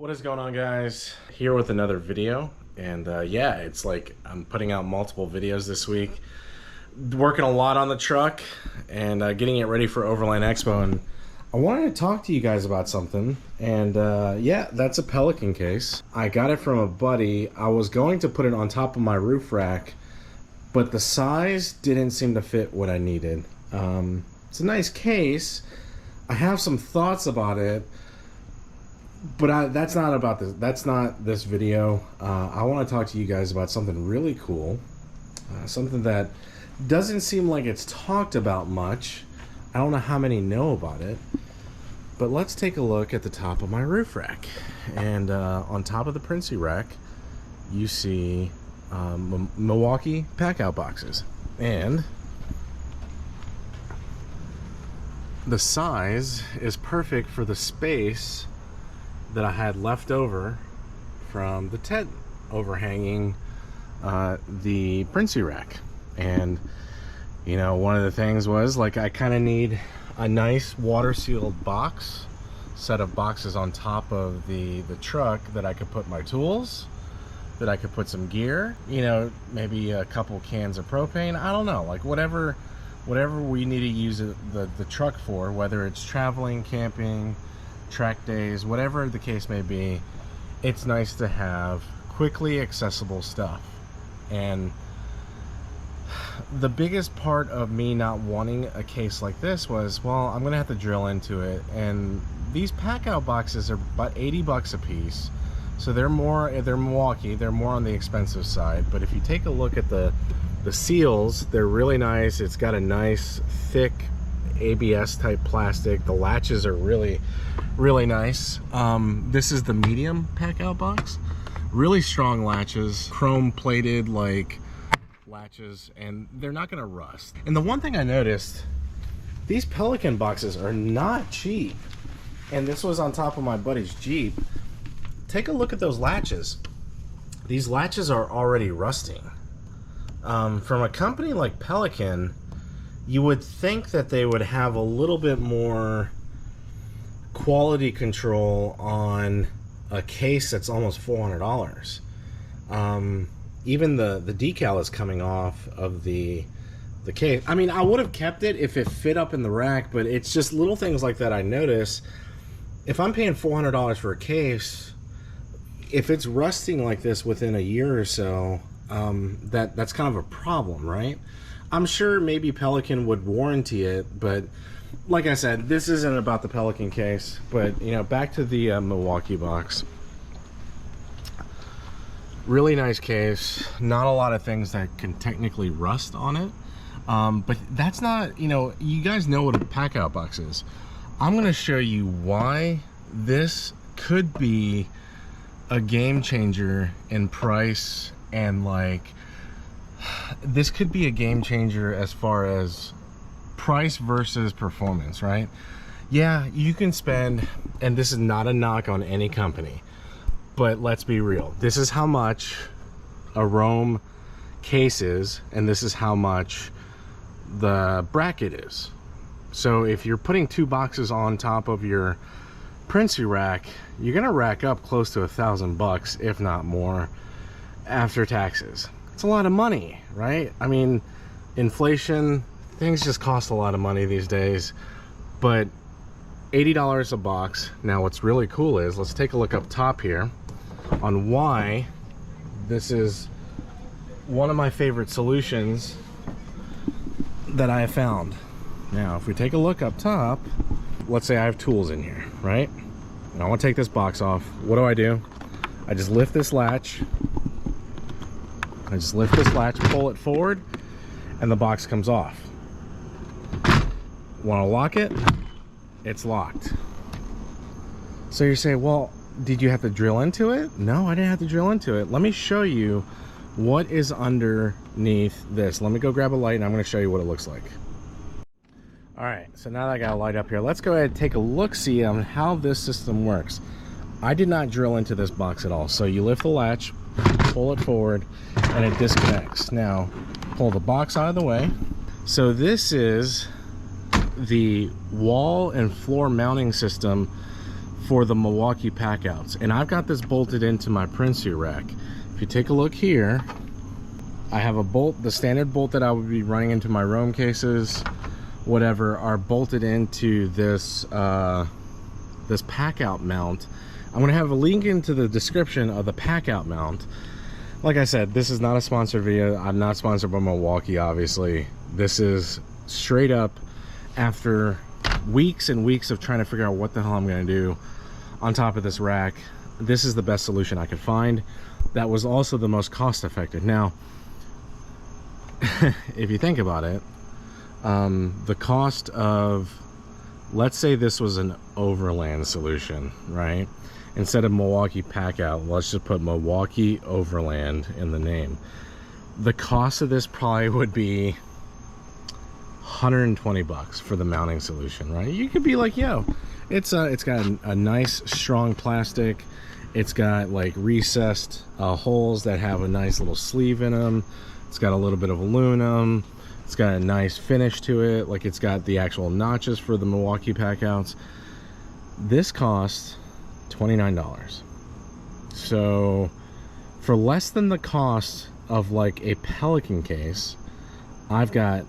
What is going on, guys? Here with another video, and yeah, it's like I'm putting out multiple videos this week, working a lot on the truck and getting it ready for Overland Expo. And I wanted to talk to you guys about something, and yeah, that's a Pelican case. I got it from a buddy. I was going to put it on top of my roof rack, but the size didn't seem to fit what I needed. It's a nice case. I have some thoughts about it, but that's not about this. That's not this video. I want to talk to you guys about something really cool, something that doesn't seem like it's talked about much. I don't know how many know about it, but let's take a look at the top of my roof rack. And on top of the Princey rack, you see Milwaukee packout boxes, and the size is perfect for the space that I had left over from the tent overhanging the Princey rack. And you know, one of the things was, like, I kind of need a nice water sealed set of boxes on top of the truck that I could put my tools, that I could put some gear, you know, maybe a couple cans of propane, I don't know, like whatever we need to use the truck for, whether it's traveling, camping, track days, whatever the case may be. It's nice to have quickly accessible stuff. And the biggest part of me not wanting a case like this was, well, I'm gonna have to drill into it, and these packout boxes are about 80 bucks a piece, so they're Milwaukee, they're more on the expensive side. But if you take a look at the seals, they're really nice. It's got a nice thick ABS type plastic. The latches are really nice. This is the medium packout box. Really strong latches, chrome plated like latches, and they're not gonna rust. And the one thing I noticed, these Pelican boxes are not cheap. And this was on top of my buddy's Jeep. Take a look at those latches. These latches are already rusting. From a company like Pelican, you would think that they would have a little bit more quality control on a case that's almost $400. Even the decal is coming off of the case. I mean, I would have kept it if it fit up in the rack, but it's just little things like that I notice. If I'm paying $400 for a case, if it's rusting like this within a year or so, that's kind of a problem, right? I'm sure maybe Pelican would warranty it, but like I said, this isn't about the Pelican case. But you know, back to the Milwaukee box. Really nice case. Not a lot of things that can technically rust on it, but that's not, you know, you guys know what a packout box is. I'm going to show you why this could be a game changer in price, and like, this could be a game changer as far as price versus performance, right? Yeah, you can spend, and this is not a knock on any company, but let's be real. This is how much a Rome case is, and this is how much the bracket is. So if you're putting two boxes on top of your Princey rack, you're gonna rack up close to $1,000, if not more, after taxes. It's a lot of money, right? I mean, inflation, things just cost a lot of money these days. But $80 a box. Now what's really cool is, let's take a look up top here on why this is one of my favorite solutions that I have found. Now if we take a look up top, let's say I have tools in here, right? And I want to take this box off. What do? I just lift this latch. Pull it forward, and the box comes off. Want to lock it? It's locked. So you say, well, did you have to drill into it? No, I didn't have to drill into it. Let me show you what is underneath this. Let me go grab a light, and I'm going to show you what it looks like. All right, so now that I got a light up here, let's go ahead and take a look-see on how this system works. I did not drill into this box at all. So you lift the latch, pull it forward, and it disconnects. Now, pull the box out of the way. So this is the wall and floor mounting system for the Milwaukee packouts. And I've got this bolted into my Prinsu rack. If you take a look here, I have a bolt, the standard bolt that I would be running into my Roam cases, whatever, are bolted into this this packout mount. I'm going to have a link into the description of the packout mount. Like I said, this is not a sponsored video. I'm not sponsored by Milwaukee, obviously. This is straight up after weeks and weeks of trying to figure out what the hell I'm going to do on top of this rack. This is the best solution I could find. That was also the most cost effective. Now, if you think about it, the cost of, let's say this was an Overland solution, right? Instead of Milwaukee packout, let's just put Milwaukee Overland in the name. The cost of this probably would be 120 bucks for the mounting solution, right? You could be like, yo, it's got a nice strong plastic. It's got like recessed holes that have a nice little sleeve in them. It's got a little bit of aluminum. It's got a nice finish to it. Like, it's got the actual notches for the Milwaukee packouts. This costs $29. So for less than the cost of like a Pelican case, I've got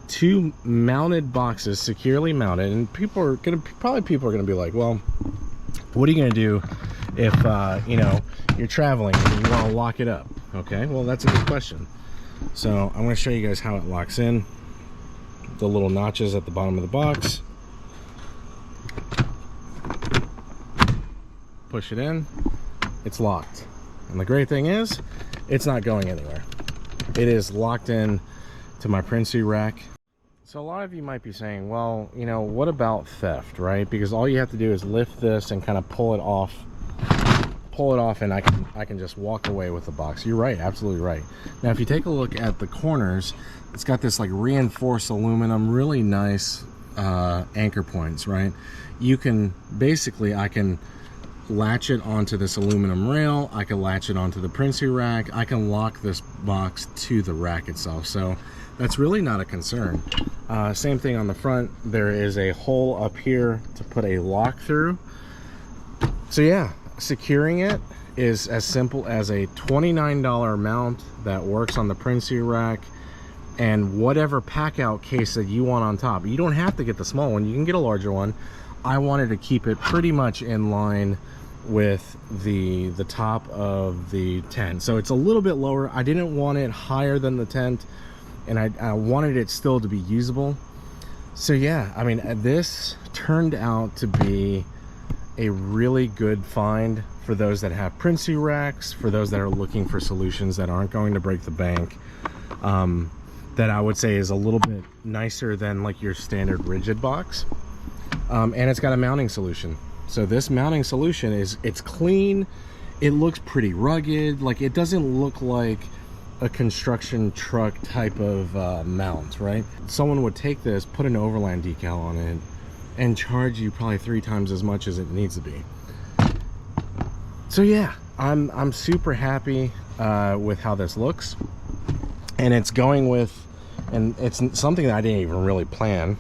2 mounted boxes, securely mounted. And people are gonna be like, well, what are you gonna do if you know, you're traveling and you want to lock it up? Okay, well, that's a good question. So I'm going to show you guys how it locks in. The little notches at the bottom of the box. Push it in. It's locked. And the great thing is, it's not going anywhere. It is locked in to my Prinsu rack. So a lot of you might be saying, well, you know, what about theft, right? Because all you have to do is lift this and kind of pull it off, and I can just walk away with the box. You're right, absolutely right. Now, if you take a look at the corners, it's got this like reinforced aluminum, really nice anchor points, right? You can basically, I can latch it onto this aluminum rail. I can latch it onto the Prinsu rack. I can lock this box to the rack itself. So that's really not a concern. Same thing on the front. There is a hole up here to put a lock through. So yeah, securing it is as simple as a $29 mount that works on the Prinsu rack and whatever packout case that you want on top. You don't have to get the small one, you can get a larger one. I wanted to keep it pretty much in line with the top of the tent, so it's a little bit lower. I didn't want it higher than the tent, and I wanted it still to be usable. So yeah, I mean, this turned out to be a really good find for those that have Prinsu racks, for those that are looking for solutions that aren't going to break the bank, that I would say is a little bit nicer than like your standard rigid box. And it's got a mounting solution. So this mounting solution it's clean. It looks pretty rugged. Like, it doesn't look like a construction truck type of mount, right? Someone would take this, put an Overland decal on it, and charge you probably 3 times as much as it needs to be. So yeah, I'm super happy with how this looks, and it's going with, and it's something that I didn't even really plan.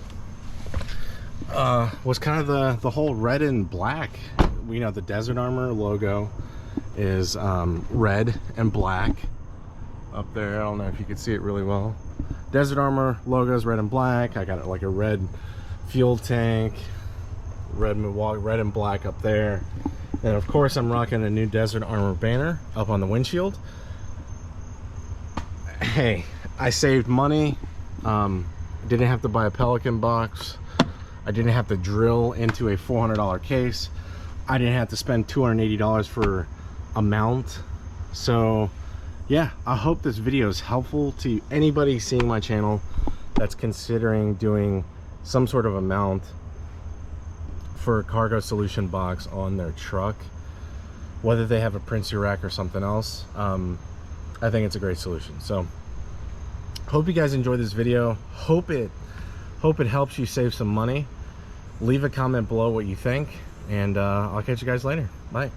Was kind of the whole red and black. You know, the Desert Armor logo is red and black up there. I don't know if you can see it really well. Desert Armor logo is red and black. I got like a red fuel tank, red and black up there, and of course I'm rocking a new Desert Armor banner up on the windshield. Hey, I saved money. Didn't have to buy a Pelican box. I didn't have to drill into a $400 case. I didn't have to spend $280 for a mount. So yeah, I hope this video is helpful to anybody seeing my channel that's considering doing some sort of a mount for a cargo solution box on their truck, whether they have a Prinsu rack or something else. I think it's a great solution. So hope you guys enjoyed this video. Hope it helps you save some money. Leave a comment below what you think, and I'll catch you guys later. Bye.